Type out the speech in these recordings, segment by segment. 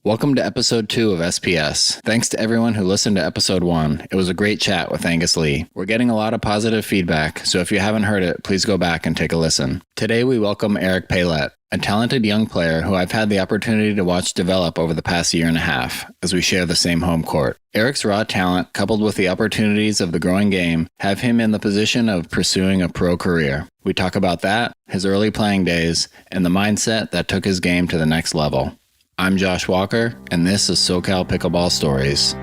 Welcome to episode 2 of SPS. Thanks to everyone who listened to episode 1. It was a great chat with Angus Lee. We're getting a lot of positive feedback, so if you haven't heard it, please go back and take a listen. Today we welcome Erik Pailet, a talented young player who I've had the opportunity to watch develop over the past year and a half, as we share the same home court. Erik's raw talent, coupled with the opportunities of the growing game, have him in the position of pursuing a pro career. We talk about that, his early playing days, and the mindset that took his game to the next level. I'm Josh Walker, and this is Socal Pickleball Stories.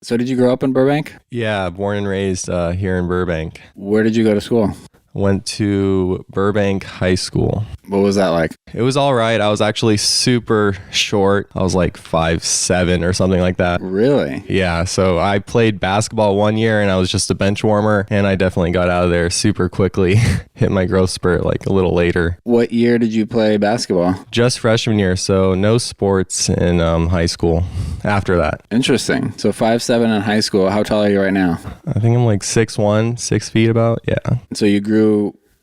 So did you grow up in Burbank? Yeah, born and raised here in Burbank. Where did you go to school? Went to Burbank High School. What was that like? It was all right. I was actually super short. I was like 5'7" or something like that. Really? Yeah, so I played basketball one year and I was just a bench warmer, and I definitely got out of there super quickly. Hit my growth spurt like a little later. What year did you play basketball? Just freshman year, so no sports in high school after that. Interesting. So 5'7" in high school. How tall are you right now? I think I'm like 6'1", 6 feet about, yeah. So you grew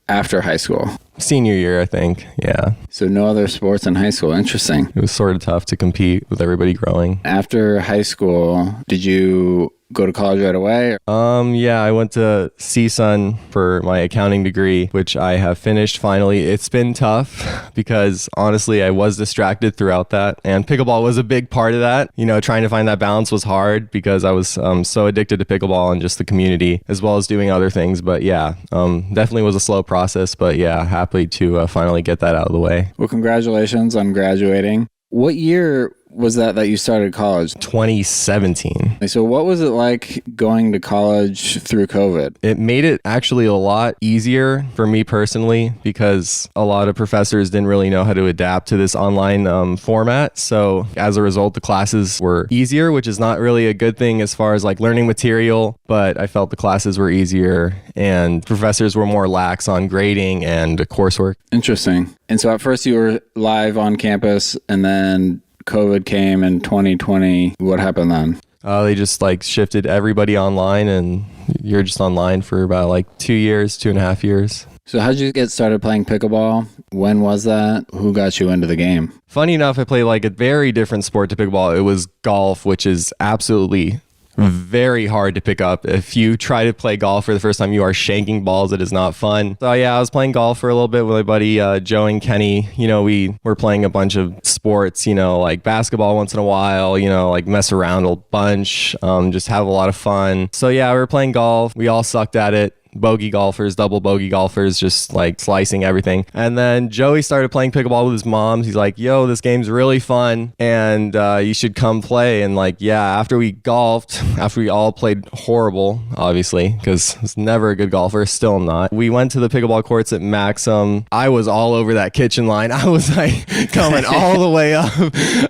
after high school? Senior year, I think, yeah. So no other sports in high school. Interesting. It was sort of tough to compete with everybody growing. After high school, did you go to college right away? Yeah, I went to CSUN for my accounting degree, which I have finished finally. It's been tough because honestly, I was distracted throughout that, and pickleball was a big part of that. You know, trying to find that balance was hard because I was so addicted to pickleball and just the community, as well as doing other things. But yeah, definitely was a slow process, but yeah, happy to finally get that out of the way. Well, congratulations on graduating. What year was that you started college? 2017. So what was it like going to college through COVID? It made it actually a lot easier for me personally because a lot of professors didn't really know how to adapt to this online format. So as a result, the classes were easier, which is not really a good thing as far as like learning material, but I felt the classes were easier and professors were more lax on grading and coursework. Interesting. And so at first you were live on campus, and then COVID came in 2020. What happened then? They just like shifted everybody online, and you're just online for about like 2 years, 2.5 years. So how did you get started playing pickleball? When was that? Who got you into the game? Funny enough, I play like a very different sport to pickleball. It was golf, which is absolutely very hard to pick up. If you try to play golf for the first time, you are shanking balls. It is not fun. So yeah, I was playing golf for a little bit with my buddy Joe and Kenny. You know, we were playing a bunch of sports, you know, like basketball once in a while, you know, like mess around a bunch, just have a lot of fun. So yeah, we were playing golf. We all sucked at it. Bogey golfers, double bogey golfers, just like slicing everything. And then Joey started playing pickleball with his mom. He's like, yo, this game's really fun and you should come play. And like, yeah, after we golfed, after we all played horrible, obviously, because I was never a good golfer, still am not. We went to the pickleball courts at Maxim. I was all over that kitchen line. I was like coming all the way up.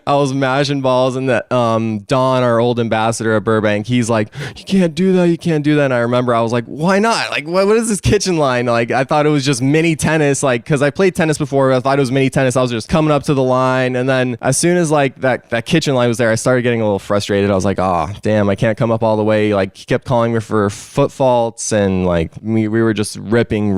I was mashing balls, and that Don, our old ambassador at Burbank, he's like, you can't do that, you can't do that. And I remember I was like, why not? Like, what is this kitchen line? Like, I thought it was just mini tennis, like, because I played tennis before. I thought it was mini tennis. I was just coming up to the line. And then as soon as like that kitchen line was there, I started getting a little frustrated. I was like, oh, damn, I can't come up all the way. Like, he kept calling me for foot faults, and like we were just ripping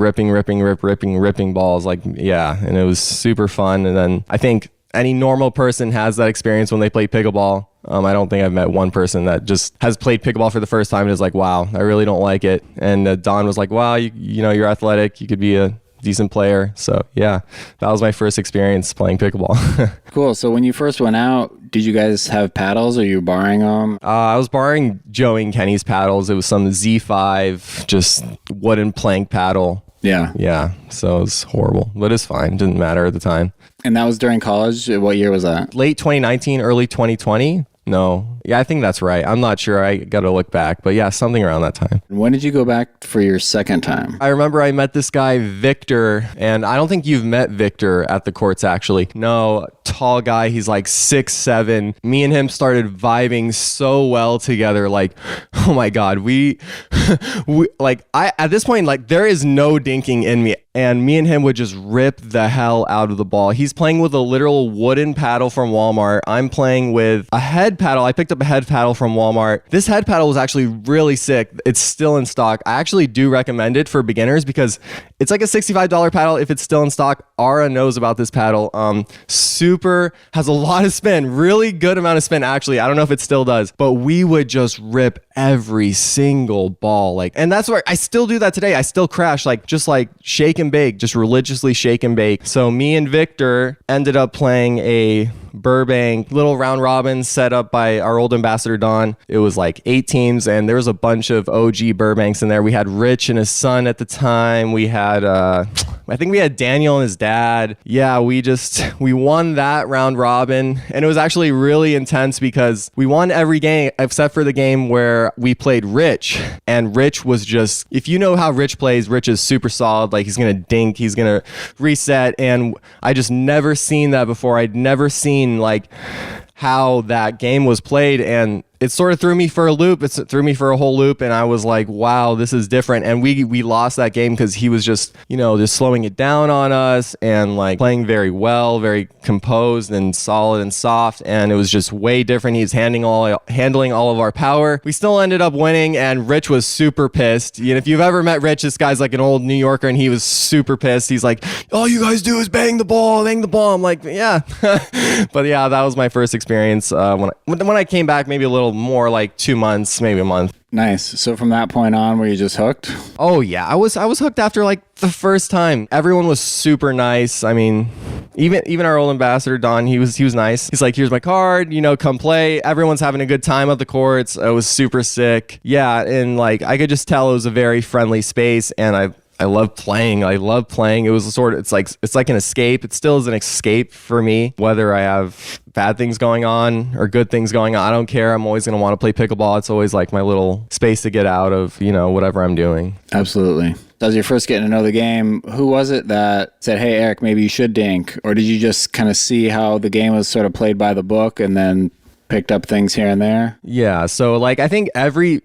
balls. Like, yeah. And it was super fun. And then I think any normal person has that experience when they play pickleball. I don't think I've met one person that just has played pickleball for the first time and is like, wow, I really don't like it. And Don was like, wow, you know, you're athletic. You could be a decent player. So yeah, that was my first experience playing pickleball. Cool. So when you first went out, did you guys have paddles, or you were borrowing them? I was borrowing Joey and Kenny's paddles. It was some Z5, just wooden plank paddle. Yeah. Yeah. So it was horrible, but it's fine. It didn't matter at the time. And that was during college? What year was that? Late 2019, early 2020. No, Yeah, I think that's right. I'm not sure. I got to look back. But yeah, something around that time. When did you go back for your second time? I remember I met this guy, Victor, and I don't think you've met Victor at the courts, actually. No, tall guy. He's like 6'7". Me and him started vibing so well together. Like, oh my God, at this point, like, there is no dinking in me. And me and him would just rip the hell out of the ball. He's playing with a literal wooden paddle from Walmart. I'm playing with a head paddle. I picked up a head paddle from Walmart. This head paddle was actually really sick. It's still in stock. I actually do recommend it for beginners because it's like a $65 paddle if it's still in stock. Ara knows about this paddle. Super, has a lot of spin, really good amount of spin actually. I don't know if it still does, but we would just rip every single ball. And that's where I still do that today. I still crash, just shake and bake, just religiously shake and bake. So me and Victor ended up playing a Burbank little round robin set up by our old ambassador Don. It was like 8 teams and there was a bunch of OG Burbanks in there. We had Rich and his son at the time. We had I think we had Daniel and his dad. Yeah, we won that round robin, and it was actually really intense because we won every game except for the game where we played Rich, and Rich was just, if you know how Rich plays, Rich is super solid. He's gonna dink, he's gonna reset, and I just never seen that before. I'd never seen how that game was played, and it sort of threw me for a loop. It threw me for a whole loop, and I was like, wow, this is different. And we lost that game because he was just slowing it down on us and playing very well, very composed and solid and soft, and it was just way different. He's handling all of our power. We still ended up winning, and Rich was super pissed. If you've ever met Rich, this guy's like an old New Yorker, and he was super pissed. He's like, all you guys do is bang the ball. I'm like, yeah. But yeah, that was my first experience. When I came back, maybe a little more, 2 months, maybe a month. Nice. So from that point on, were you just hooked? Oh yeah, I was hooked after the first time. Everyone was super nice. I mean, even our old ambassador Don, he was nice. He's like, here's my card, come play. Everyone's having a good time at the courts. It was super sick. Yeah, and I could just tell it was a very friendly space, and I love playing. It was it's like an escape. It still is an escape for me, whether I have bad things going on or good things going on. I don't care. I'm always going to want to play pickleball. It's always my little space to get out of, whatever I'm doing. Absolutely. As you're first getting to know the game, who was it that said, hey, Erik, maybe you should dink? Or did you just kind of see how the game was sort of played by the book and then picked up things here and there? Yeah. So I think every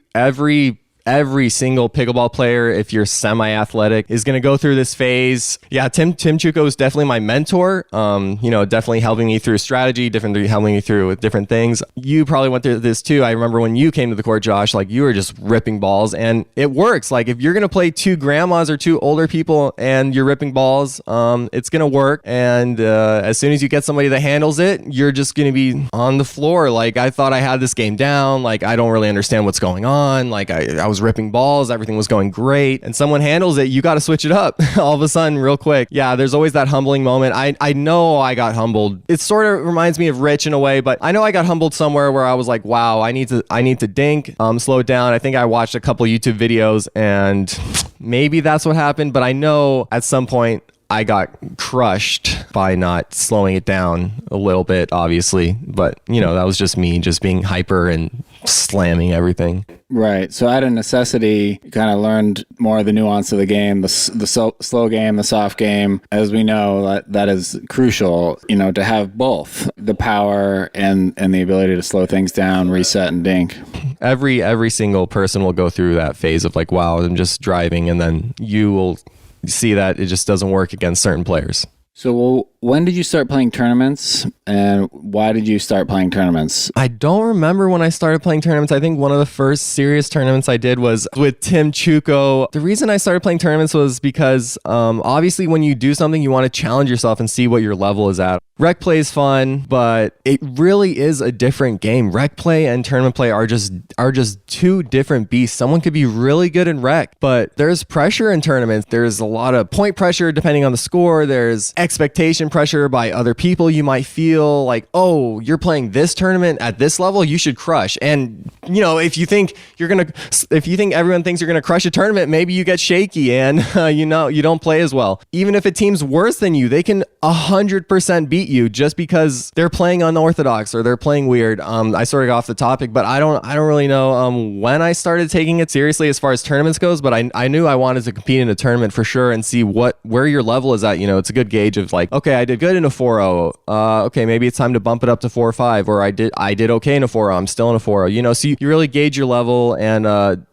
single pickleball player, if you're semi-athletic, is going to go through this phase. Yeah, Tim Chuko is definitely my mentor. Definitely helping me through strategy, helping me through with different things. You probably went through this too. I remember when you came to the court, Josh, you were just ripping balls, and it works. If you're going to play 2 grandmas or 2 older people and you're ripping balls, it's going to work. And as soon as you get somebody that handles it, you're just going to be on the floor. I thought I had this game down. I don't really understand what's going on. I was ripping balls, everything was going great, and someone handles it, you got to switch it up all of a sudden real quick. Yeah, there's always that humbling moment. I know I got humbled. It sort of reminds me of Rich in a way, but I know I got humbled somewhere where I was like, wow, I need to dink, slow it down. I think I watched a couple YouTube videos and maybe that's what happened, but I know at some point I got crushed by not slowing it down a little bit, obviously. But, that was just me just being hyper and slamming everything. Right. So out of necessity, you kind of learned more of the nuance of the game, the slow game, the soft game. As we know, that is crucial, to have both the power and the ability to slow things down, reset, and dink. Every single person will go through that phase of wow, I'm just driving, and then you will see that it just doesn't work against certain players. So when did you start playing tournaments, and why did you start playing tournaments? I don't remember when I started playing tournaments. I think one of the first serious tournaments I did was with Tim Chuko. The reason I started playing tournaments was because obviously when you do something, you want to challenge yourself and see what your level is at. Rec play is fun, but it really is a different game. Rec play and tournament play are just 2 different beasts. Someone could be really good in rec, but there's pressure in tournaments. There's a lot of point pressure depending on the score. There's expectation pressure by other people. You might feel like, oh, you're playing this tournament at this level, you should crush. And if you think everyone thinks you're gonna crush a tournament, maybe you get shaky and you don't play as well. Even if a team's worse than you, they can 100% beat you just because they're playing unorthodox or they're playing weird. I sort of got off the topic, but I don't really know when I started taking it seriously as far as tournaments goes. But I knew I wanted to compete in a tournament for sure and see where your level is at. It's a good gauge of like, okay, I did good in a 4.0. Okay, maybe it's time to bump it up to 4.5, or I did okay in a 4.0. I'm still in a 4.0. So you really gauge your level, and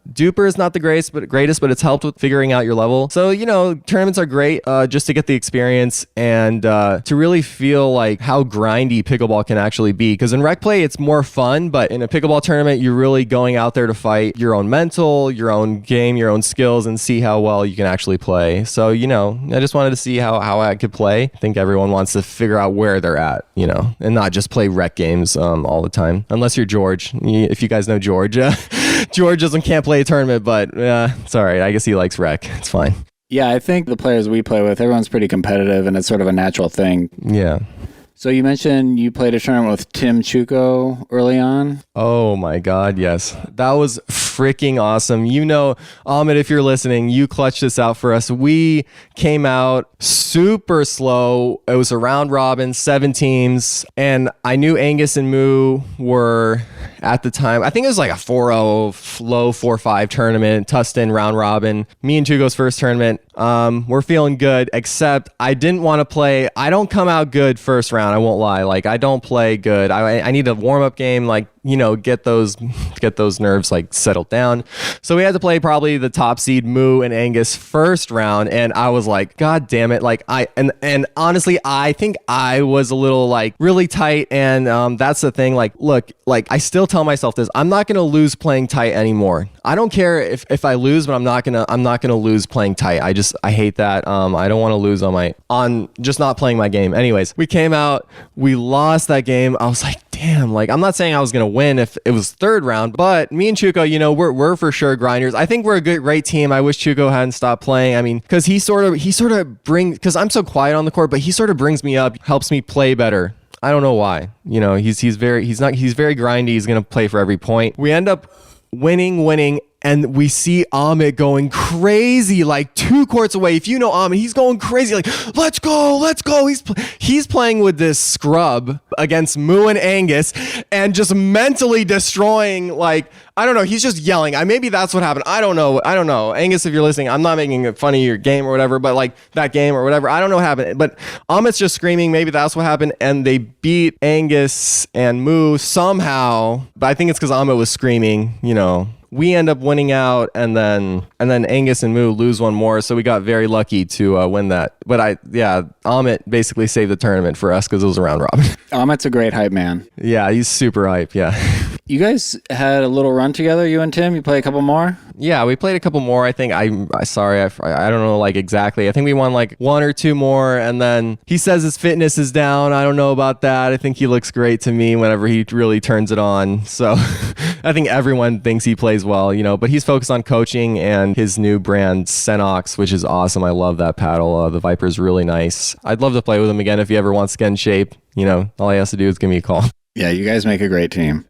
Duper is not the greatest, but it's helped with figuring out your level. So, tournaments are great just to get the experience and to really feel like how grindy pickleball can actually be. Because in rec play, it's more fun, but in a pickleball tournament, you're really going out there to fight your own mental, your own game, your own skills, and see how well you can actually play. So, I just wanted to see how I could play. I think everyone wants to figure out where they're at, and not just play rec games all the time. Unless you're George. If you guys know George, George can't play a tournament, but it's all right. I guess he likes rec. It's fine. Yeah, I think the players we play with, everyone's pretty competitive, and it's sort of a natural thing. Yeah. So you mentioned you played a tournament with Tim Chuko early on. Oh my God, yes. That was freaking awesome. Ahmed, if you're listening, you clutched this out for us. We came out super slow. It was a round robin, 7 teams, and I knew Angus and Moo were at the time, I think it was like a 4.0, low 4.5 tournament, Tustin round robin. Me and Chugo's first tournament. We're feeling good, except I didn't want to play. I don't come out good first round. I won't lie. Like, I don't play good. I need a warm up game, like, get those nerves like settled down. So we had to play probably the top seed Moo and Angus first round, and I was like, God damn it! Like and honestly, I think I was a little like really tight, and that's the thing. Like, look, like I still tell myself this: I'm not gonna lose playing tight anymore. I don't care if I lose, but I'm not gonna lose playing tight. I hate that. I don't want to lose on just not playing my game. Anyways, we came out, we lost that game. I was like, damn, like I'm not saying I was gonna win if it was third round, but me and Chuko, we're for sure grinders. I think we're a great team. I wish Chuko hadn't stopped playing. I mean, because he sort of brings, because I'm so quiet on the court, but he sort of brings me up, helps me play better. I don't know why. He's very grindy. He's gonna play for every point. We end up winning. And we see Amit going crazy, like 2 courts away. If you know Amit, he's going crazy, like, let's go. He's playing with this scrub against Moo and Angus and just mentally destroying, like, I don't know. He's just yelling. Maybe that's what happened. I don't know. Angus, if you're listening, I'm not making fun of your game or whatever, but like that game or whatever, I don't know what happened. But Amit's just screaming. Maybe that's what happened. And they beat Angus and Moo somehow. But I think it's because Amit was screaming, We end up winning out, and then Angus and Moo lose one more, so we got very lucky to win that. But Amit basically saved the tournament for us because it was a round robin. Amit's a great hype man. Yeah, he's super hype. Yeah. You guys had a little run together, you and Tim. You play a couple more. Yeah, we played a couple more. I think I don't know like exactly. I think we won like 1 or 2 more, and then he says his fitness is down. I don't know about that. I think he looks great to me whenever he really turns it on. So I think everyone thinks he plays well, but he's focused on coaching and his new brand Senox, which is awesome. I love that paddle. The Viper's really nice. I'd love to play with him again if he ever wants to get in shape. All he has to do is give me a call. Yeah, you guys make a great team.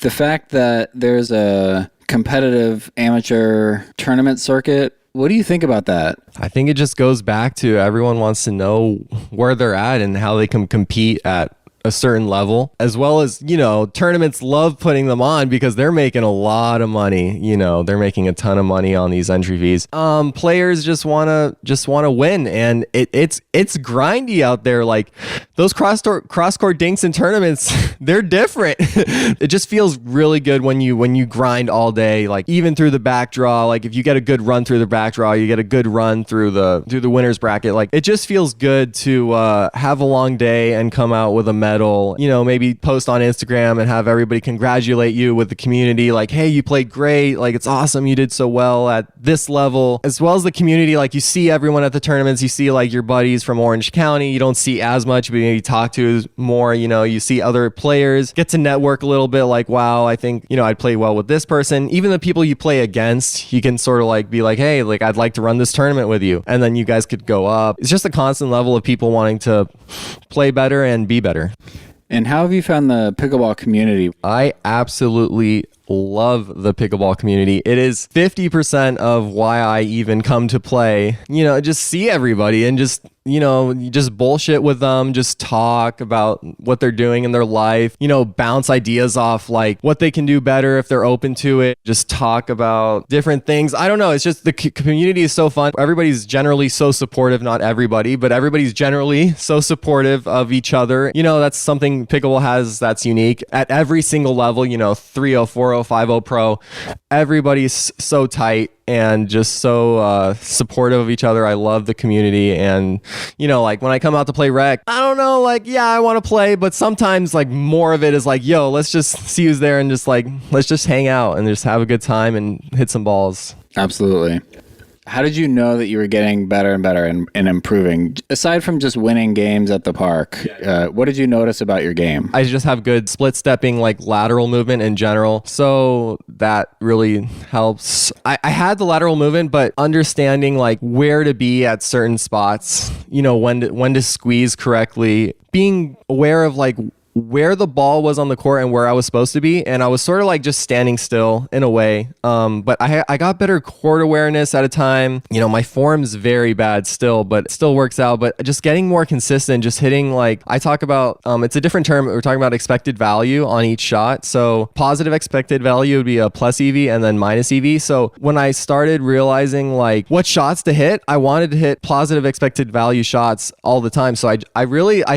The fact that there's a competitive amateur tournament circuit, what do you think about that? I think it just goes back to everyone wants to know where they're at and how they can compete at a certain level, as well as, tournaments love putting them on because they're making a lot of money. They're making a ton of money on these entry fees. Players just want to win, and it's grindy out there. Like those cross court dinks in tournaments, they're different. It just feels really good when you grind all day, like even through the back draw. Like if you get a good run through the back draw, you get a good run through the winner's bracket. Like it just feels good to have a long day and come out with a medal. Maybe post on Instagram and have everybody congratulate you with the community, like, hey, you played great, like it's awesome, you did so well at this level, as well as the community. Like you see everyone at the tournaments, you see like your buddies from Orange County, you don't see as much, but maybe talk to more. You see other players, get to network a little bit, like, wow, I think, I'd play well with this person. Even the people you play against, you can sort of like be like, hey, like, I'd like to run this tournament with you. And then you guys could go up. It's just a constant level of people wanting to play better and be better. And how have you found the pickleball community? I absolutely love the pickleball community. It is 50% of why I even come to play. Just see everybody and just bullshit with them, just talk about what they're doing in their life, bounce ideas off like what they can do better if they're open to it, just talk about different things. I don't know. It's just the community is so fun. Everybody's generally so supportive, not everybody, but everybody's generally so supportive of each other. That's something pickleball has that's unique at every single level, 3-0, 4-0, 5-0 pro. Everybody's so tight and just so supportive of each other. I love the community. And, like when I come out to play rec, I don't know, like, yeah, I want to play, but sometimes like more of it is like, yo, let's just see who's there and just like, let's just hang out and just have a good time and hit some balls. Absolutely. How did you know that you were getting better and better and improving? Aside from just winning games at the park, what did you notice about your game? I just have good split stepping, like lateral movement in general. So that really helps. I had the lateral movement, but understanding like where to be at certain spots, when to squeeze correctly, being aware of like where the ball was on the court and where I was supposed to be. And I was sort of like just standing still in a way. But I got better court awareness at a time. My form's very bad still, but it still works out. But just getting more consistent, just hitting like, I talk about, it's a different term. We're talking about expected value on each shot. So positive expected value would be a plus EV and then minus EV. So when I started realizing like what shots to hit, I wanted to hit positive expected value shots all the time. So I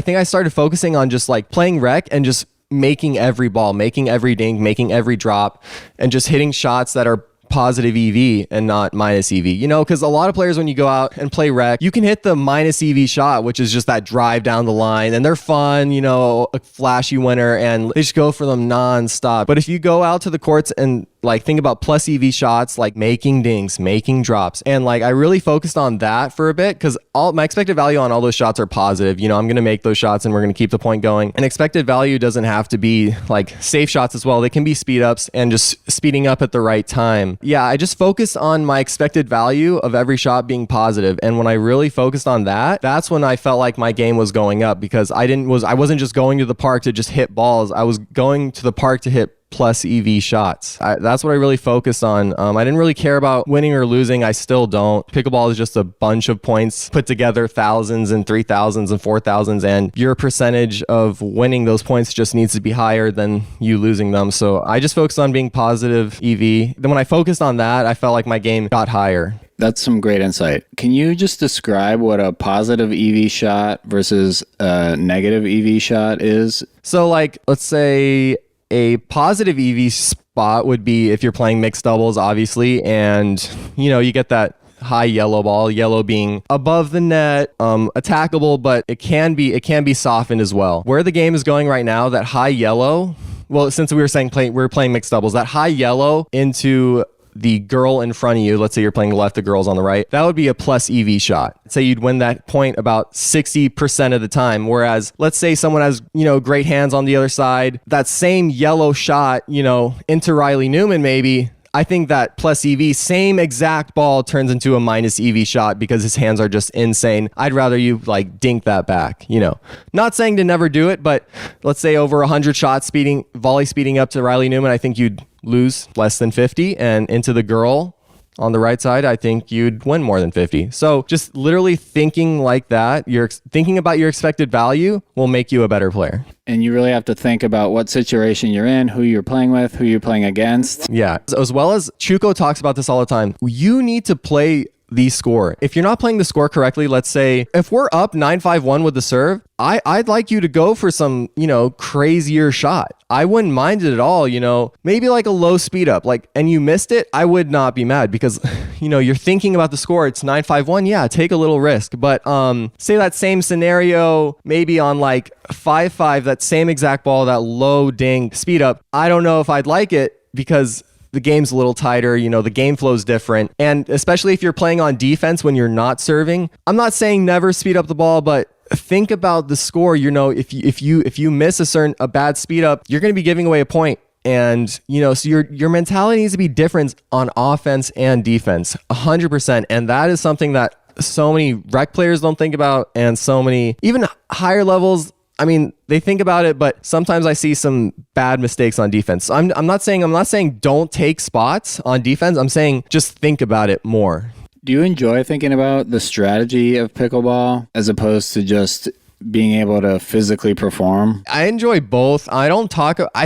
think I started focusing on just like playing rec and just making every ball, making every dink, making every drop, and just hitting shots that are positive EV and not minus EV, because a lot of players, when you go out and play rec, you can hit the minus EV shot, which is just that drive down the line, and they're fun, a flashy winner, and they just go for them nonstop. But if you go out to the courts and like think about plus EV shots, like making dinks, making drops, and like I really focused on that for a bit because all my expected value on all those shots are positive. I'm gonna make those shots and we're gonna keep the point going. And expected value doesn't have to be like safe shots as well. They can be speed ups and just speeding up at the right time. Yeah, I just focused on my expected value of every shot being positive. And when I really focused on that, that's when I felt like my game was going up because I wasn't just going to the park to just hit balls. I was going to the park to hit plus EV shots. That's what I really focused on. I didn't really care about winning or losing. I still don't. Pickleball is just a bunch of points put together, thousands and 3,000s and 4,000s, and your percentage of winning those points just needs to be higher than you losing them. So I just focused on being positive EV. Then when I focused on that, I felt like my game got higher. That's some great insight. Can you just describe what a positive EV shot versus a negative EV shot is? So like, let's say a positive EV spot would be if you're playing mixed doubles, obviously, and you get that high yellow ball, yellow being above the net, attackable, but it can be softened as well. Where the game is going right now, that high yellow, well, since we were playing mixed doubles, that high yellow into the girl in front of you, let's say you're playing the left, the girl's on the right, that would be a plus EV shot. Say you'd win that point about 60% of the time. Whereas let's say someone has, great hands on the other side, that same yellow shot, into Riley Newman maybe, I think that plus EV, same exact ball turns into a minus EV shot because his hands are just insane. I'd rather you like dink that back, Not saying to never do it, but let's say over 100 shots volley speeding up to Riley Newman, I think you'd lose less than 50, and into the girl on the right side, I think you'd win more than 50. So just literally thinking like that, you're thinking about your expected value will make you a better player. And you really have to think about what situation you're in, who you're playing with, who you're playing against. Yeah. As well as Chuko talks about this all the time, you need to play the score. If you're not playing the score correctly, let's say if we're up 9-5-1 with the serve, I'd like you to go for some, crazier shot. I wouldn't mind it at all, maybe like a low speed up, and you missed it. I would not be mad because, you're thinking about the score. It's 9-5-1. Yeah, take a little risk. But say that same scenario, maybe on like 5-5, that same exact ball, that low ding speed up. I don't know if I'd like it because the game's a little tighter, the game flow's different. And especially if you're playing on defense when you're not serving, I'm not saying never speed up the ball, but think about the score. If you miss a bad speed up, you're going to be giving away a point. And, so your mentality needs to be different on offense and defense, 100%. And that is something that so many rec players don't think about. And so many, even higher levels, I mean, they think about it, but sometimes I see some bad mistakes on defense. So I'm not saying don't take spots on defense. I'm saying just think about it more. Do you enjoy thinking about the strategy of pickleball as opposed to just being able to physically perform? I enjoy both. I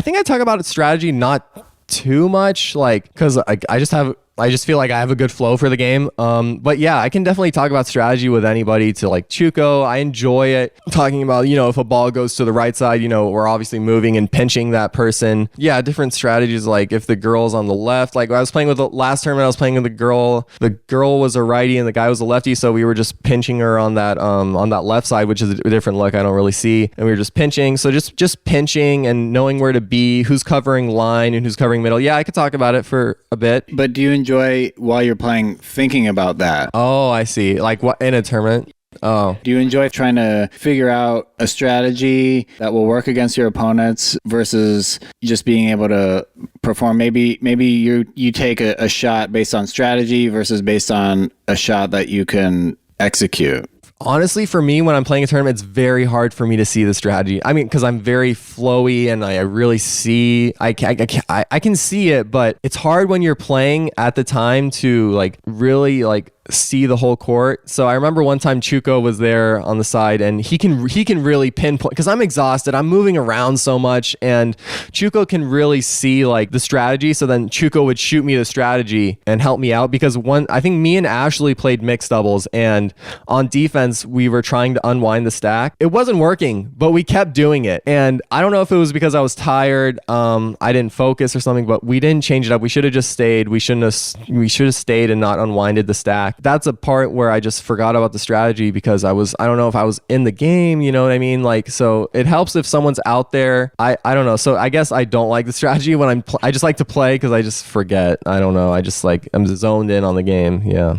think I talk about strategy not too much, like, because I just feel like I have a good flow for the game. But yeah, I can definitely talk about strategy with anybody. To like Chuko, I enjoy it. Talking about, if a ball goes to the right side, we're obviously moving and pinching that person. Yeah, different strategies. Like if the girl's on the left, like I was playing with the last tournament, I was playing with the girl. The girl was a righty and the guy was a lefty. So we were just pinching her on that left side, which is a different look I don't really see. And we were just pinching. So just pinching and knowing where to be, who's covering line and who's covering middle. Yeah, I could talk about it for a bit. But do you enjoy, while you're playing, thinking about that? Oh, I see. Like what in a tournament? Oh. Do you enjoy trying to figure out a strategy that will work against your opponents versus just being able to perform? Maybe you take a shot based on strategy versus based on a shot that you can execute. Honestly, for me, when I'm playing a tournament, it's very hard for me to see the strategy. I mean, because I'm very flowy and I really see, I can see it, but it's hard when you're playing at the time to like really like see the whole court. So I remember one time Chuko was there on the side and he can really pinpoint, because I'm exhausted, I'm moving around so much, and Chuko can really see like the strategy. So then Chuko would shoot me the strategy and help me out, because I think me and Ashley played mixed doubles, and on defense we were trying to unwind the stack. It wasn't working, but we kept doing it, and I don't know if it was because I was tired, I didn't focus or something, but we didn't change it up. We should have just stayed. We should have stayed and not unwinded the stack. That's a part where I just forgot about the strategy because I don't know if I was in the game, you know what I mean? Like, so it helps if someone's out there. I don't know. So I guess I don't like the strategy when I just like to play because I just forget. I don't know. I just like, I'm zoned in on the game. Yeah.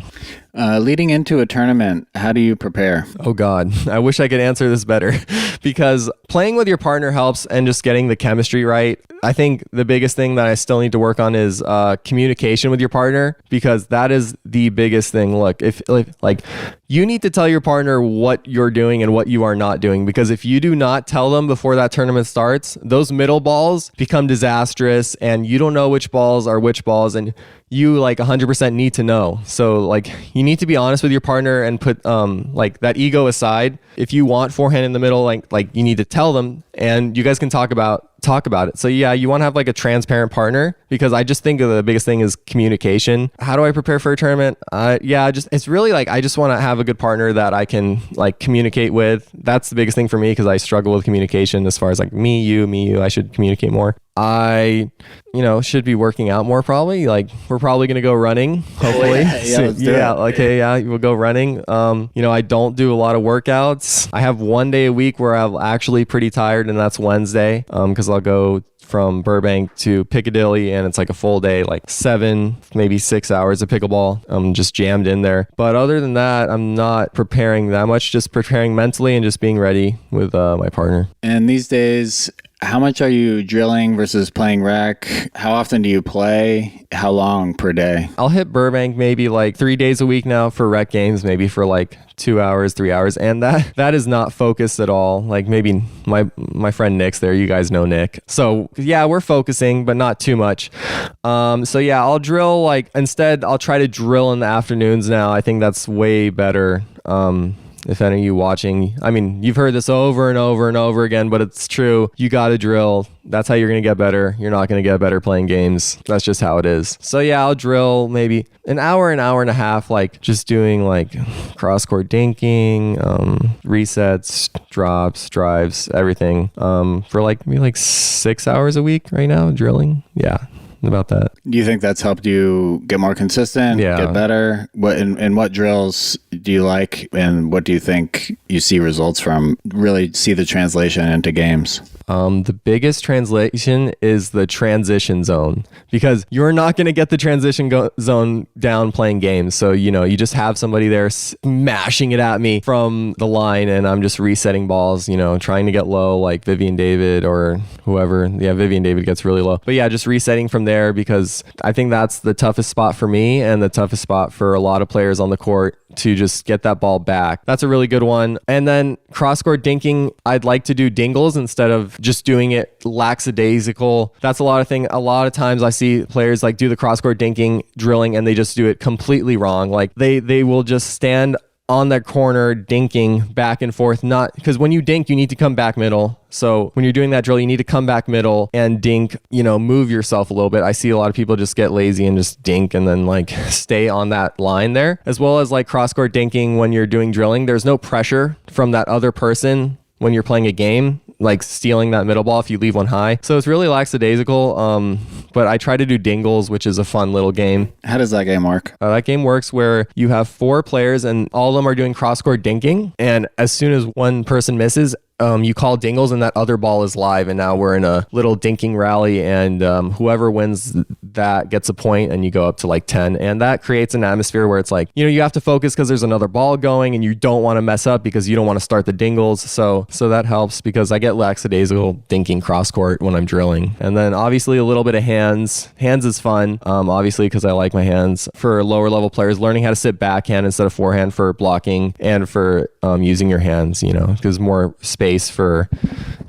Leading into a tournament, how do you prepare? Oh God, I wish I could answer this better because playing with your partner helps, and just getting the chemistry right. I think the biggest thing that I still need to work on is communication with your partner, because that is the biggest thing. Look, if like you need to tell your partner what you're doing and what you are not doing, because if you do not tell them before that tournament starts, those middle balls become disastrous and you don't know which balls are which balls, and you like 100% need to know. So like you need to be honest with your partner and put like that ego aside. If you want forehand in the middle, like you need to tell them, and you guys can talk about it. So yeah, you want to have like a transparent partner, because I just think the biggest thing is communication. How do I prepare for a tournament? It's really like I just want to have a good partner that I can like communicate with. That's the biggest thing for me, because I struggle with communication as far as like me, you. I should communicate more. I should be working out more probably. Like we're probably going to go running, hopefully. We'll go running. I don't do a lot of workouts. I have one day a week where I'm actually pretty tired, and that's Wednesday, because I'll go from Burbank to Piccadilly, and it's like a full day, like 7, maybe 6 hours of pickleball. I'm just jammed in there. But other than that, I'm not preparing that much, just preparing mentally and just being ready with my partner. And these days, how much are you drilling versus playing rec? How often do you play? How long per day? I'll hit Burbank maybe like 3 days a week now for rec games, maybe for like 2 hours, 3 hours. And that is not focused at all. Like maybe my friend Nick's there. You guys know Nick. So yeah, we're focusing, but not too much. So yeah, I'll drill instead I'll try to drill in the afternoons now. I think that's way better. If any of you watching, I mean, you've heard this over and over and over again, but it's true. You got to drill. That's how you're going to get better. You're not going to get better playing games. That's just how it is. So yeah, I'll drill maybe an hour and a half, like just doing like cross-court dinking, resets, drops, drives, everything, for like maybe like 6 hours a week right now, drilling. Yeah. About that. Do you think that's helped you get more consistent, get better? What drills do you like, and what do you think you see results from, really see the translation into games? The biggest translation is the transition zone, because you're not going to get the transition zone down playing games. So, you just have somebody there smashing it at me from the line, and I'm just resetting balls, trying to get low like Vivian David or whoever. Yeah, Vivian David gets really low. But yeah, just resetting from there, because I think that's the toughest spot for me and the toughest spot for a lot of players on the court to just get that ball back. That's a really good one. And then cross-court dinking, I'd like to do dingles instead of just doing it lackadaisical. That's a lot of times I see players like do the cross-court dinking drilling and they just do it completely wrong. Like they will just stand on that corner dinking back and forth, not because when you dink you need to come back middle. So when you're doing that drill you need to come back middle and dink, move yourself a little bit. I see a lot of people just get lazy and just dink and then like stay on that line there. As well as like cross-court dinking, when you're doing drilling, there's no pressure from that other person when you're playing a game, like stealing that middle ball if you leave one high. So it's really lackadaisical, but I try to do dingles, which is a fun little game. How does that game work? That game works where you have 4 players and all of them are doing cross-court dinking, and as soon as one person misses, you call dingles and that other ball is live, and now we're in a little dinking rally, and whoever wins that gets a point, and you go up to like 10, and that creates an atmosphere where it's like, you have to focus because there's another ball going and you don't want to mess up because you don't want to start the dingles. So that helps, because I get lackadaisical dinking cross court when I'm drilling. And then obviously a little bit of hands is fun, obviously, because I like my hands. For lower level players, learning how to sit backhand instead of forehand for blocking, and for using your hands, because more space for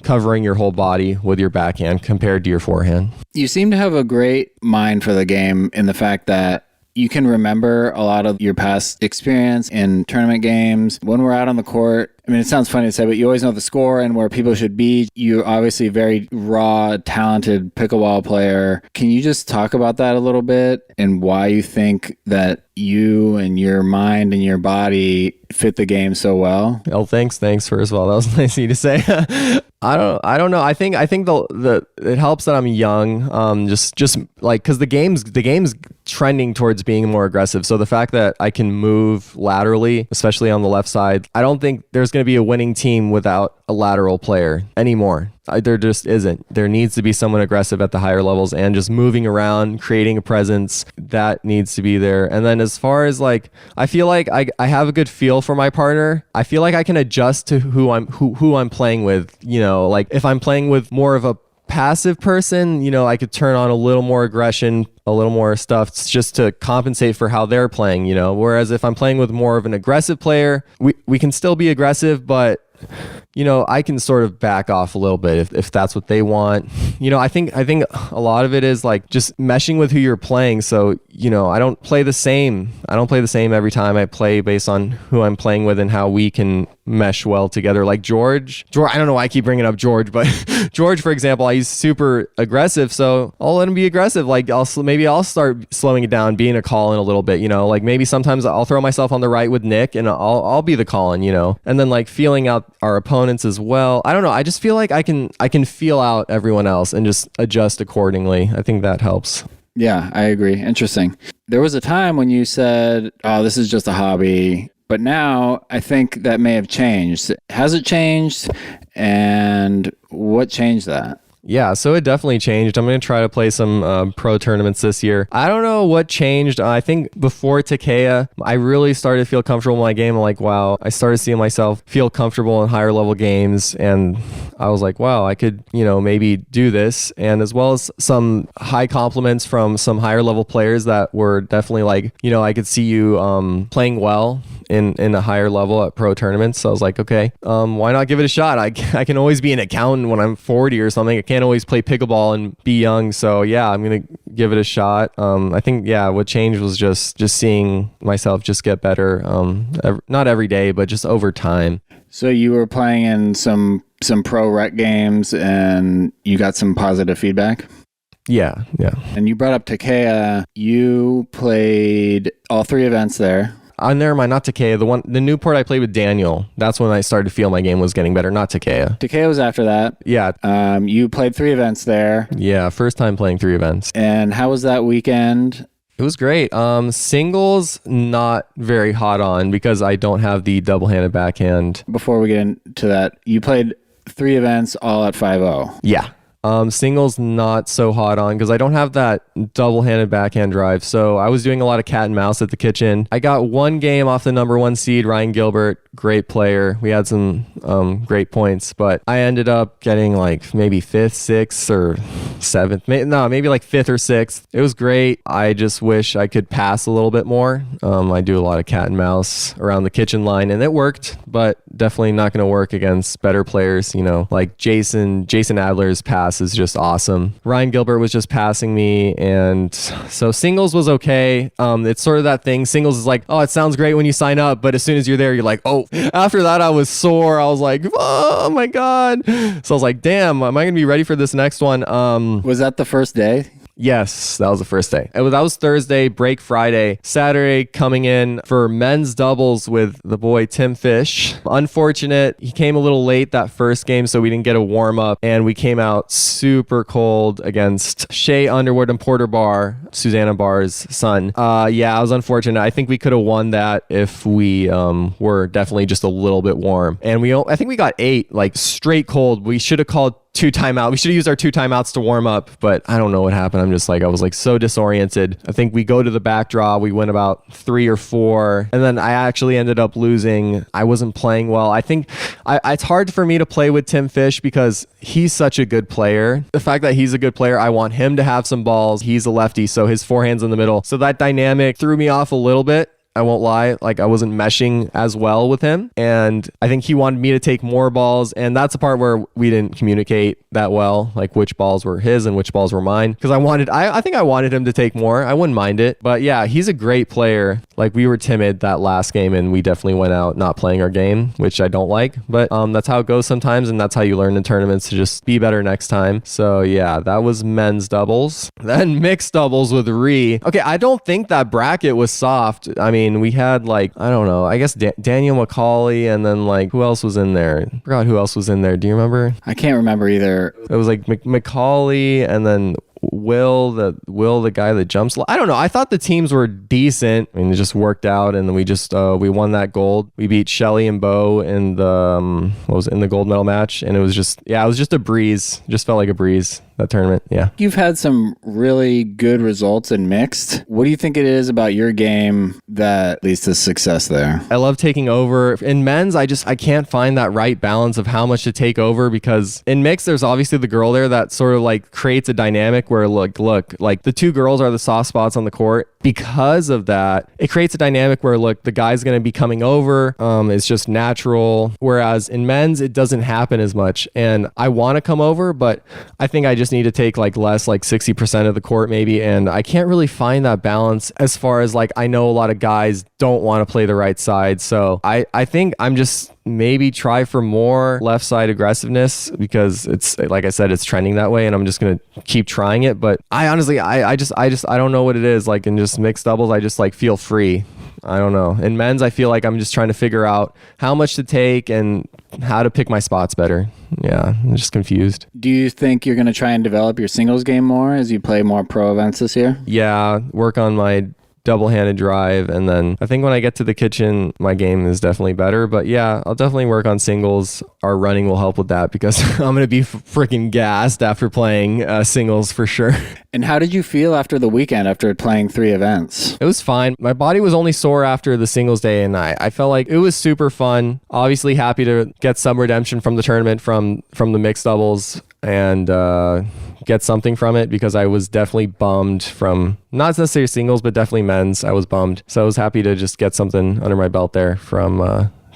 covering your whole body with your backhand compared to your forehand. You seem to have a great mind for the game, in the fact that you can remember a lot of your past experience in tournament games. When we're out on the court, I mean, it sounds funny to say, but you always know the score and where people should be. You're obviously a very raw, talented pickleball player. Can you just talk about that a little bit, and why you think that you and your mind and your body fit the game so well? Oh, thanks. First of all, that was nice of you to say. I don't know. I think the it helps that I'm young. Just like, because the game's trending towards being more aggressive. So the fact that I can move laterally, especially on the left side, I don't think there's going to be a winning team without a lateral player anymore. There just isn't. There needs to be someone aggressive at the higher levels and just moving around, creating a presence. That needs to be there. And then as far as like, I feel like I have a good feel for my partner. I feel like I can adjust to who I'm playing with. Like if I'm playing with more of a passive person, I could turn on a little more aggression, a little more stuff just to compensate for how they're playing, Whereas if I'm playing with more of an aggressive player, we can still be aggressive, but I can sort of back off a little bit if that's what they want. I think a lot of it is like just meshing with who you're playing. So, I don't play the same every time. I play based on who I'm playing with and how we can mesh well together. Like George, I don't know why I keep bringing up George, but George, for example, he's super aggressive. So I'll let him be aggressive. Like maybe I'll start slowing it down, being a call-in a little bit, like maybe sometimes I'll throw myself on the right with Nick and I'll be the call-in, and then like feeling out our opponents as well. I don't know. I just feel like I can feel out everyone else and just adjust accordingly. I think that helps. Yeah, I agree. Interesting. There was a time when you said, oh, this is just a hobby. But now I think that may have changed. Has it changed? And what changed that? Yeah, so it definitely changed. I'm going to try to play some pro tournaments this year. I don't know what changed. I think before Takea, I really started to feel comfortable in my game. I'm like, wow, I started seeing myself feel comfortable in higher level games. And I was like, wow, I could, maybe do this. And as well as some high compliments from some higher level players that were definitely like, I could see you playing well in a higher level at pro tournaments. So I was like, okay, why not give it a shot? I can always be an accountant when I'm 40 or something. I can't always play pickleball and be young. So yeah, I'm going to give it a shot. I think, yeah, what changed was just seeing myself just get better. Not every day, but just over time. So you were playing in some pro rec games and you got some positive feedback? Yeah. And you brought up Takea. You played all 3 events there. Never mind, not Takea. The Newport I played with Daniel. That's when I started to feel my game was getting better, not Takea. Takea was after that. Yeah. You played 3 events there. Yeah, first time playing 3 events. And how was that weekend? It was great. Singles, not very hot on because I don't have the double-handed backhand. Before we get into that, you played 3 events all at 5-0. Yeah. Singles not so hot on because I don't have that double-handed backhand drive. So I was doing a lot of cat and mouse at the kitchen. I got one game off the number 1 seed, Ryan Gilbert, great player. We had some great points, but I ended up getting like maybe 5th, 6th, or 7th. Maybe like 5th or 6th. It was great. I just wish I could pass a little bit more. I do a lot of cat and mouse around the kitchen line, and it worked, but definitely not going to work against better players. Like Jason Adler's pass is just awesome. Ryan Gilbert was just passing me, and so singles was okay. It's sort of that thing. Singles is like, oh, it sounds great when you sign up, but as soon as you're there, you're like, oh. After that, I was sore. I was like, oh my God. So I was like, damn, am I gonna be ready for this next one? Was that the first day? Yes, that was the first day. That was Thursday, break Friday. Saturday, coming in for men's doubles with the boy Tim Fish. Unfortunate, he came a little late that first game, so we didn't get a warm up, and we came out super cold against Shea Underwood and Porter Barr, Susanna Barr's son. Yeah, it was unfortunate. I think we could have won that if we were definitely just a little bit warm. And I think we got 8, like straight cold. We should have called 2 timeouts. We should have used our 2 timeouts to warm up, but I don't know what happened. I was like so disoriented. I think we go to the back draw. We win about 3 or 4, and then I actually ended up losing. I wasn't playing well. I think it's hard for me to play with Tim Fish because he's such a good player. The fact that he's a good player, I want him to have some balls. He's a lefty, so his forehand's in the middle. So that dynamic threw me off a little bit. I won't lie, like I wasn't meshing as well with him, and I think he wanted me to take more balls, and that's the part where we didn't communicate that well, like which balls were his and which balls were mine, because I think I wanted him to take more. I wouldn't mind it, but yeah, he's a great player. Like we were timid that last game, and we definitely went out not playing our game, which I don't like, but that's how it goes sometimes, and that's how you learn in tournaments, to just be better next time. So yeah, that was men's doubles. Then mixed doubles with Ree. Okay, I don't think that bracket was soft. I mean, we had like, I don't know, I guess Daniel McCauley, and then like, who else was in there? I forgot who else was in there. Do you remember? I can't remember either. It was like McCauley, and then Will, the guy that jumps. I don't know. I thought the teams were decent. I mean, it just worked out, and then we just we won that gold. We beat Shelly and Bo in the in the gold medal match, and it was just a breeze. Just felt like a breeze, that tournament. Yeah. You've had some really good results in mixed. What do you think it is about your game that leads to success there? I love taking over. In men's, I can't find that right balance of how much to take over, because in mixed, there's obviously the girl there that sort of like creates a dynamic where look, like the 2 girls are the soft spots on the court. Because of that, it creates a dynamic where look, the guy's going to be coming over. It's just natural. Whereas in men's, it doesn't happen as much. And I want to come over, but I think I just need to take like less, like 60% of the court maybe. And I can't really find that balance, as far as like, I know a lot of guys don't want to play the right side. So I think I'm just maybe try for more left side aggressiveness, because it's, like I said, it's trending that way, and I'm just going to keep trying it. But I honestly, I don't know what it is. Like in just mixed doubles, I just like feel free. I don't know. In men's, I feel like I'm just trying to figure out how much to take and how to pick my spots better. Yeah, I'm just confused. Do you think you're going to try and develop your singles game more as you play more pro events this year? Yeah, work on my double-handed drive, and then I think when I get to the kitchen, my game is definitely better. But yeah, I'll definitely work on singles. Our running will help with that, because I'm gonna be freaking gassed after playing singles for sure. And how did you feel after the weekend, after playing 3 events? It was fine. My body was only sore after the singles day, and I felt like it was super fun. Obviously happy to get some redemption from the tournament, from the mixed doubles, and get something from it, because I was definitely bummed from not necessarily singles, but definitely men's. I was bummed. So I was happy to just get something under my belt there from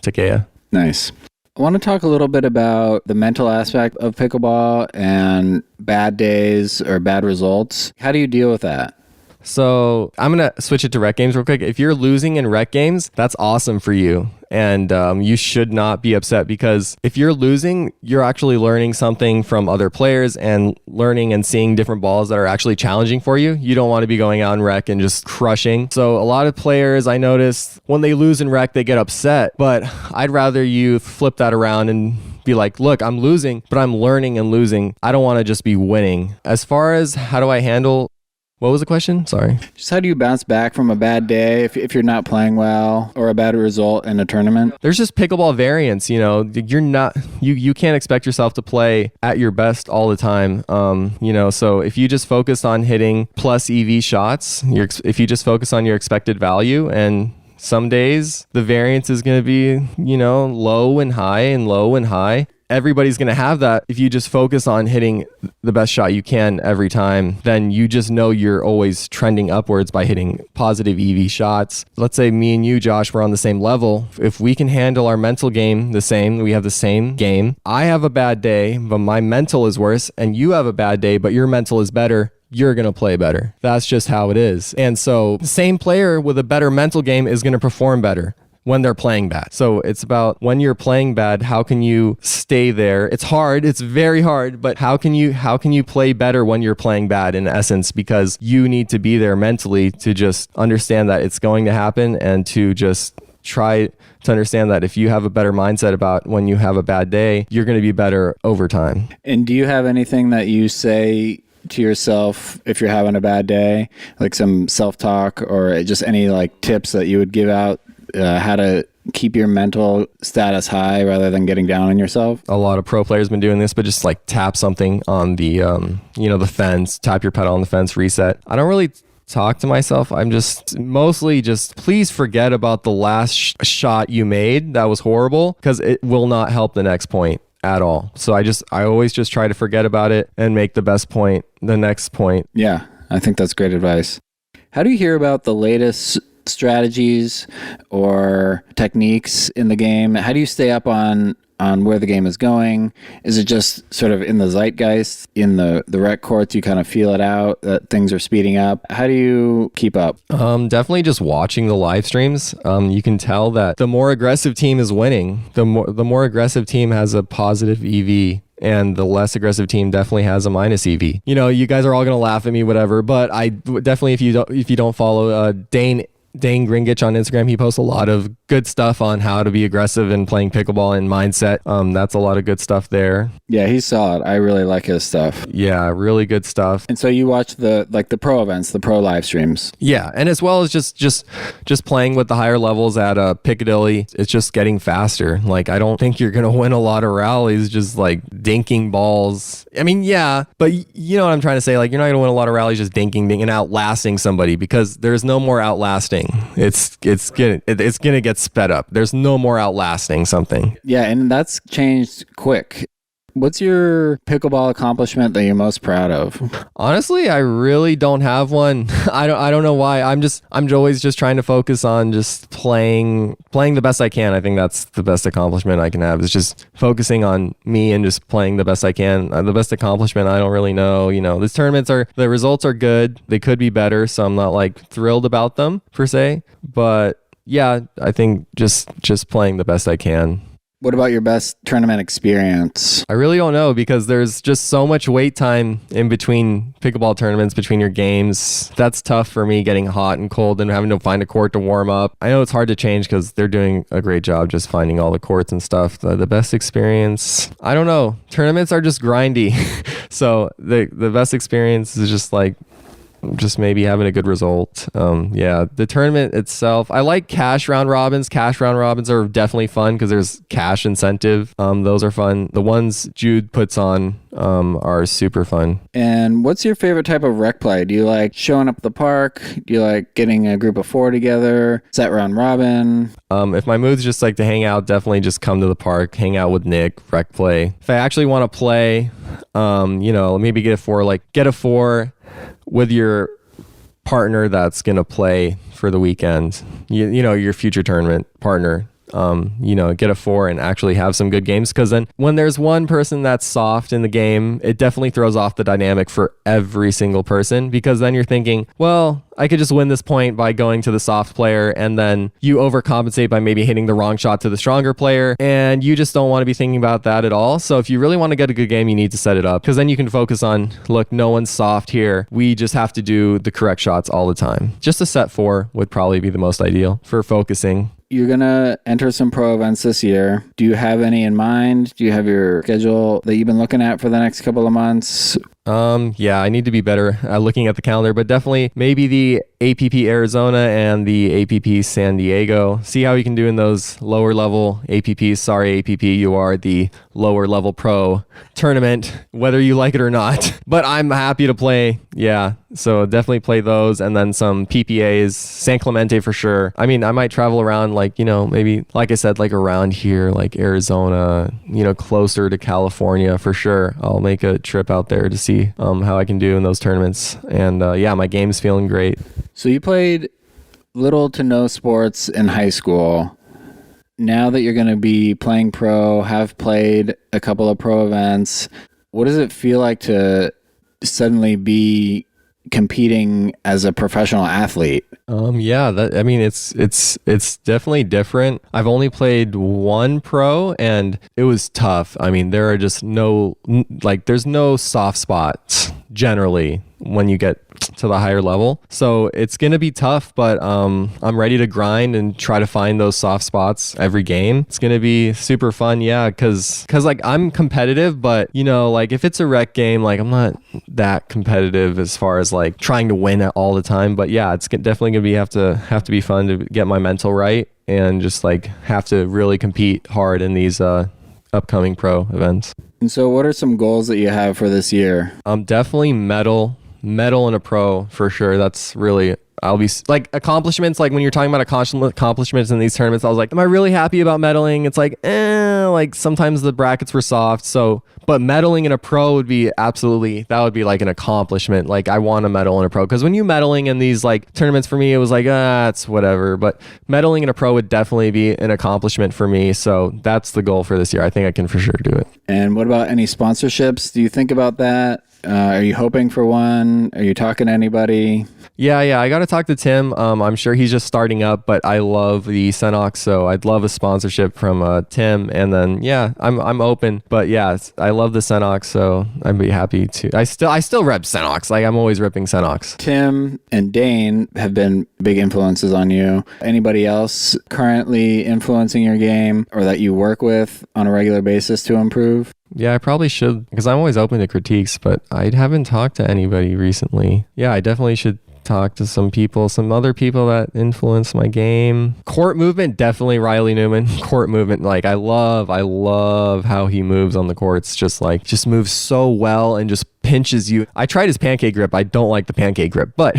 Takea. Nice. I want to talk a little bit about the mental aspect of pickleball and bad days or bad results. How do you deal with that? So I'm going to switch it to rec games real quick. If you're losing in rec games, that's awesome for you. And you should not be upset, because if you're losing, you're actually learning something from other players and learning and seeing different balls that are actually challenging for you. You don't want to be going out in rec and just crushing. So a lot of players, I noticed, when they lose in rec, they get upset. But I'd rather you flip that around and be like, look, I'm losing, but I'm learning and losing. I don't want to just be winning. As far as how do I handle What was the question? Sorry. Just how do you bounce back from a bad day if you're not playing well or a bad result in a tournament? There's just pickleball variance, you can't expect yourself to play at your best all the time. So if you just focus on hitting plus EV shots, if you just focus on your expected value, and some days the variance is going to be, low and high and low and high. Everybody's going to have that. If you just focus on hitting the best shot you can every time, then you just know you're always trending upwards by hitting positive EV shots. Let's say me and you, Josh, we're on the same level. If we can handle our mental game the same, we have the same game. I have a bad day, but my mental is worse, and you have a bad day, but your mental is better. You're going to play better. That's just how it is. And so the same player with a better mental game is going to perform better when they're playing bad. So it's about when you're playing bad, how can you stay there? It's hard. It's very hard, but how can you play better when you're playing bad in essence? Because you need to be there mentally to just understand that it's going to happen, and to just try to understand that if you have a better mindset about when you have a bad day, you're going to be better over time. And do you have anything that you say to yourself if you're having a bad day, like some self-talk or just any like tips that you would give out? How to keep your mental status high rather than getting down on yourself? A lot of pro players been doing this, but just like tap something on the, the fence, tap your pedal on the fence, reset. I don't really talk to myself. I'm just mostly just, please forget about the last shot you made. That was horrible, because it will not help the next point at all. So I always just try to forget about it and make the best point, the next point. Yeah, I think that's great advice. How do you hear about the latest strategies or techniques in the game? How do you stay up on where the game is going? Is it just sort of in the zeitgeist, in the rec courts, you kind of feel it out that things are speeding up? How do you keep up? Definitely just watching the live streams. You can tell that the more aggressive team is winning. The more aggressive team has a positive EV, and the less aggressive team definitely has a minus EV. You guys are all gonna laugh at me, whatever. But I definitely, if you don't follow Dane Gringich on Instagram, he posts a lot of good stuff on how to be aggressive in playing pickleball and mindset. That's a lot of good stuff there. Yeah, he's solid. I really like his stuff. Yeah, really good stuff. And so you watch the pro events, the pro live streams. Yeah, and as well as just playing with the higher levels at Piccadilly, it's just getting faster. Like, I don't think you're gonna win a lot of rallies just like dinking balls. I mean, yeah, but you know what I'm trying to say. Like, you're not gonna win a lot of rallies just dinking and outlasting somebody, because there's no more outlasting. It's gonna get sped up. There's no more outlasting something. Yeah, and that's changed quick. What's your pickleball accomplishment that you're most proud of? Honestly, I really don't have one. I don't know why. I'm always just trying to focus on just playing the best I can. I think that's the best accomplishment I can have, is just focusing on me and just playing the best I can. The best accomplishment, I don't really know. These tournaments the results are good. They could be better, so I'm not like thrilled about them per se. But yeah, I think just playing the best I can. What about your best tournament experience? I really don't know, because there's just so much wait time in between pickleball tournaments, between your games. That's tough for me, getting hot and cold and having to find a court to warm up. I know it's hard to change because they're doing a great job just finding all the courts and stuff. The best experience, I don't know. Tournaments are just grindy. So the best experience is just maybe having a good result. The tournament itself, I like cash round robins. Cash round robins are definitely fun because there's cash incentive. Those are fun. The ones Jude puts on are super fun. And what's your favorite type of rec play? Do you like showing up at the park? Do you like getting a group of 4 together? Set round robin? If my mood's just like to hang out, definitely just come to the park, hang out with Nick, rec play. If I actually want to play, maybe get a 4 with your partner that's going to play for the weekend, your future tournament partner. Get a 4 and actually have some good games, because then when there's one person that's soft in the game, it definitely throws off the dynamic for every single person, because then you're thinking, well, I could just win this point by going to the soft player, and then you overcompensate by maybe hitting the wrong shot to the stronger player, and you just don't want to be thinking about that at all. So if you really want to get a good game, you need to set it up, because then you can focus on, look, no one's soft here. We just have to do the correct shots all the time. Just a set 4 would probably be the most ideal for focusing. You're going to enter some pro events this year. Do you have any in mind? Do you have your schedule that you've been looking at for the next couple of months? Yeah, I need to be better at looking at the calendar, but definitely maybe the APP Arizona and the APP San Diego. See how you can do in those lower level APPs. Sorry, APP, you are the lower level pro tournament, whether you like it or not. But I'm happy to play. Yeah, so definitely play those, and then some PPAs, San Clemente for sure. I mean, I might travel around, like, maybe, like I said, like around here, like Arizona, closer to California for sure. I'll make a trip out there to see how I can do in those tournaments. And yeah, my game's feeling great. So you played little to no sports in high school. Now that you're going to be playing pro, have played a couple of pro events, what does it feel like to suddenly be competing as a professional athlete? Yeah, it's definitely different. I've only played one pro and it was tough. I mean, there are just there's no soft spots generally when you get to the higher level. So it's going to be tough, but I'm ready to grind and try to find those soft spots every game. It's going to be super fun. Yeah, cuz like I'm competitive, but like if it's a rec game, like I'm not that competitive as far as like trying to win it all the time, but yeah, it's definitely going to have to be fun to get my mental right and just like have to really compete hard in these upcoming pro events. And so what are some goals that you have for this year? Definitely medal in a pro for sure. That's really, I'll be like accomplishments. Like when you're talking about accomplishments in these tournaments, I was like, am I really happy about medaling? It's like, like sometimes the brackets were soft. So, but medaling in a pro would be that would be like an accomplishment. Like I want to medal in a pro, because when you medaling in these like tournaments, for me, it was like, it's whatever. But medaling in a pro would definitely be an accomplishment for me. So that's the goal for this year. I think I can for sure do it. And what about any sponsorships? Do you think about that? Are you hoping for one? Are you talking to anybody? Yeah, I got to talk to Tim. I'm sure he's just starting up, but I love the Senox, so I'd love a sponsorship from Tim. And then yeah, I'm open, but yeah, I love the Senox, so I'd be happy to. I still rep Senox. Like I'm always ripping Senox. Tim and Dane have been big influences on you. Anybody else currently influencing your game or that you work with on a regular basis to improve? Yeah, I probably should, because I'm always open to critiques, but I haven't talked to anybody recently. Yeah, I definitely should talk to some other people that influence my game. Court movement, definitely Riley Newman. Court movement, like I love how he moves on the courts. Just moves so well and just pinches you. I tried his pancake grip. I don't like the pancake grip, but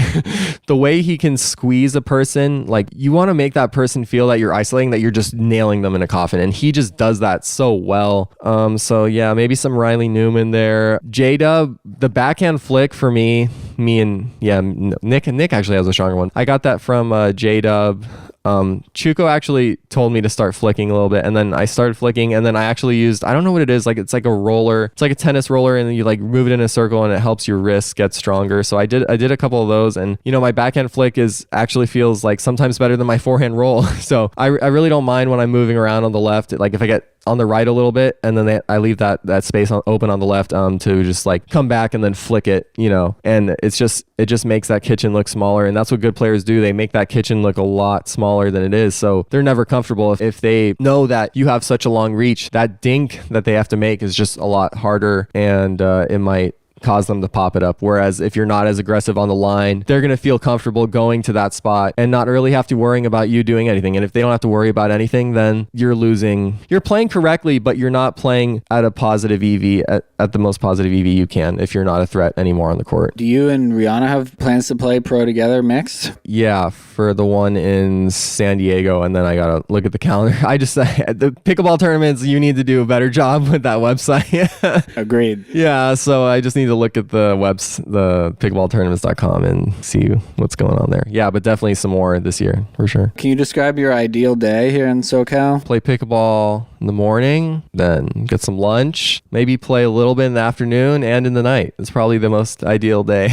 the way he can squeeze a person, like you want to make that person feel that you're isolating, that you're just nailing them in a coffin, and he just does that so well. So yeah, maybe some Riley Newman there. J-Dub, the backhand flick for me and yeah, Nick actually has a stronger one. I got that from J-Dub. Chuko actually told me to start flicking a little bit, and then I started flicking, and then I actually used, I don't know what it is, like it's like a roller, it's like a tennis roller, and then you like move it in a circle and it helps your wrist get stronger. So I did a couple of those, and my backhand flick actually feels like sometimes better than my forehand roll. So I really don't mind when I'm moving around on the left, like if I get on the right a little bit, and then I leave that space open on the left to just like come back and then flick it, and it just makes that kitchen look smaller, and that's what good players do. They make that kitchen look a lot smaller than it is, so they're never comfortable if they know that you have such a long reach. That dink that they have to make is just a lot harder, and it might cause them to pop it up. Whereas if you're not as aggressive on the line, they're going to feel comfortable going to that spot and not really have to worrying about you doing anything. And if they don't have to worry about anything, then you're losing. You're playing correctly, but you're not playing at a positive EV, at the most positive EV you can, if you're not a threat anymore on the court. Do you and Rihanna have plans to play pro together mixed? Yeah, for the one in San Diego, and then I gotta look at the calendar. The pickleball tournaments, you need to do a better job with that website. Agreed. Yeah, so I just need to look at the pickleballtournaments.com and see what's going on there. Yeah, but definitely some more this year for sure. Can you describe your ideal day here in SoCal? Play pickleball in the morning, then get some lunch, maybe play a little bit in the afternoon and in the night. It's probably the most ideal day.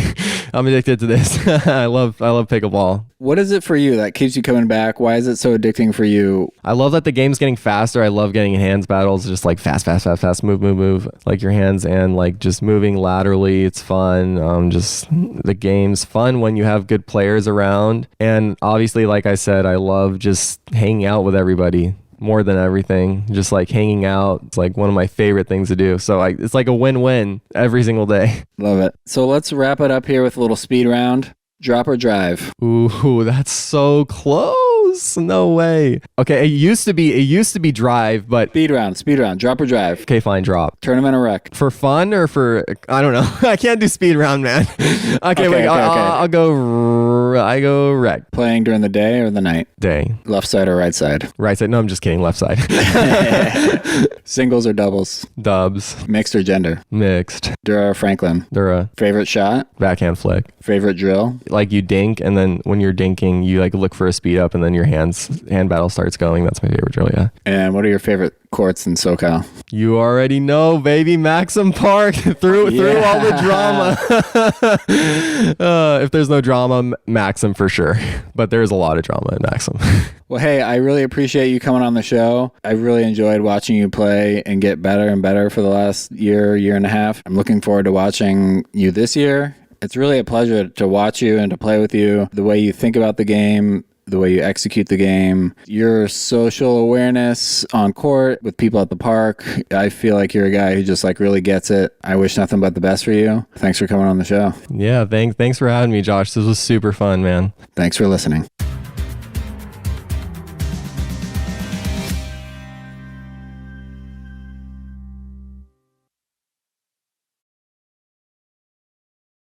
I'm addicted to this. I love pickleball. What is it for you that keeps you coming back? Why is it so addicting for you? I love that the game's getting faster. I love getting in hands battles, just like fast, move, like your hands, and like just moving laterally. It's fun. Just the game's fun when you have good players around. And obviously, like I said, I love just hanging out with everybody more than everything. Just like hanging out. It's like one of my favorite things to do. So it's like a win-win every single day. Love it. So let's wrap it up here with a little speed round. Drop or drive? Ooh, that's so close. No way. Okay, it used to be drive, but Speed round. Drop or drive? okay, fine, drop. Tournament or rec? For fun or for, I don't know. I can't do speed round, man. Okay. I'll go rec. Playing during the day or the night? Day. Left side or right side? Right side. No, I'm just kidding. Left side. Singles or doubles? Dubs. Mixed or gender? Mixed. Dura or Franklin? Dura. Favorite shot? Backhand flick. Favorite drill? Like you dink, and then when you're dinking, you like look for a speed up, and then your hand battle starts going. That's my favorite drill, yeah. And what are your favorite courts in SoCal? You already know, baby. Maxim Park. through all the drama. If there's no drama, Maxim for sure. But there's a lot of drama in Maxim. Well, hey, I really appreciate you coming on the show. I really enjoyed watching you play and get better and better for the last year and a half. I'm looking forward to watching you this year. It's really a pleasure to watch you and to play with you. The way you think about the game, the way you execute the game, your social awareness on court with people at the park. I feel like you're a guy who just like really gets it. I wish nothing but the best for you. Thanks for coming on the show. Yeah, thanks for having me, Josh. This was super fun, man. Thanks for listening.